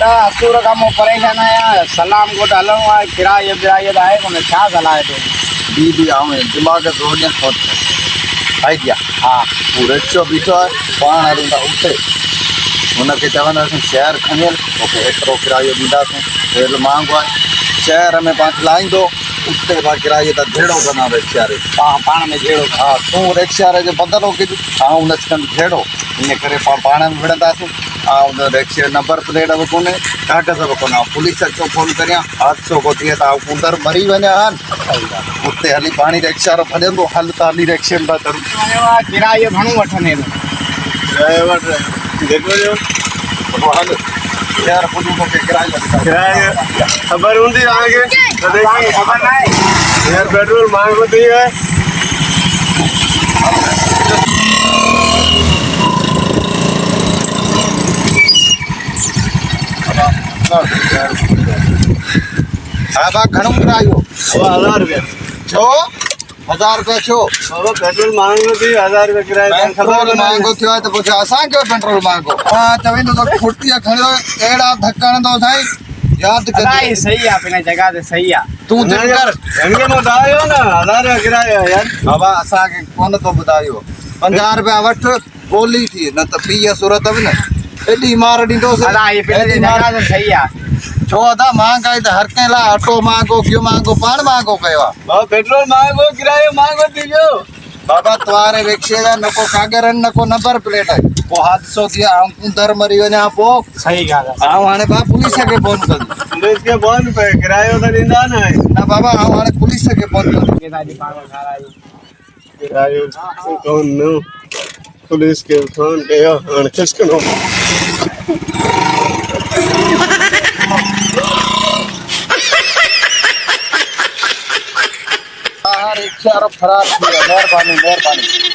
वॾा असूर खां मूं परेशान आहियां सलाम कोट हलणो आहे किराए विराए आहे कोन छा सलाह ॾे दीदी आऊं दिमाग़ रोज खोट आइडिया हा वो रिक्शो बीठो है पाण हलूं था उते हुनखे चवंदासीं शहर खणी हल तोखे एतिरो किरायो ॾींदासीं हेॾो महांगो आहे शहर में पाण लाहींदो उते पाण किराए त जहिड़ो कंदा रिक्शा वारे पाण में जहिड़ो हा तूं रिक्शा वारे जो बदिलो कॼ ऐं हुनसि खनि जहिड़ो इन करे पाण में विढ़ंदासीं ऐं हुन रिक्शे नंबर प्लेट बि कोन्हे कागज़ बि कोन्हे पुलिस जो फ़ोन करियां हादसो को थिए त अंदरि मरी वञा हल उते हली पाणी रिक्शा वारो भॼंदो हल त हली रिक्शे में था करूं किरायो घणो वठंदे किरायो वटि जेको जो हल यार पुलिस खे किरायो खबर हूंदी तव्हांखे खबर न आहे यार पेट्रोल महांगो थी वियो आहे हा बा घणो किरायो 1000 रुपया छो 1000 रुपया छो बाबा पेट्रोल महांगो थी 1000 रुपया किरायो पेट्रोल महांगो थियो आहे त पोइ छा असांखे पेट्रोल महांगो हा चवंदो त खुर्तीअ खणियो अहिड़ा धक हणंदो साईं यादि अलाई कर सही आहे पंहिंजे जॻह ते सही आहे तूं चुप कर हिनखे मां ॿुधायो न 1000 रुपया किरायो आहे यार बाबा असांखे कोन थो ॿुधायो 50 रुपया वठ गोली थी न त पीअ सूरत बि न एॾी मार ॾींदोसि अलाई पंहिंजे जॻह ते सही आहे छो अदा महांगाई त हर कंहिं लाइ अटो महांगो गियो महांगो पाण महांगो कयो आहे बाबा पेट्रोल महांगो किरायो महांगो थी वियो बाबा तुम्हारे रिक्शे जा न को कागर आहिनि न को नंबर प्लेट आहे पोइ हादसो थिए ऐं अंदरि मरी वञा पोइ सही ॻाल्हि आहे ऐं हाणे बा पुलिस खे फोन कंदुमि पुलिस खे फोन पे किरायो त ॾींदा न न बाबा ऐं हाणे पुलिस खे फोन कंदुमि किरायो कोन न पुलिस खे फोन कयो हाणे खिसकणो रिक्शा वारो फ़रार थी वियो महिरबानी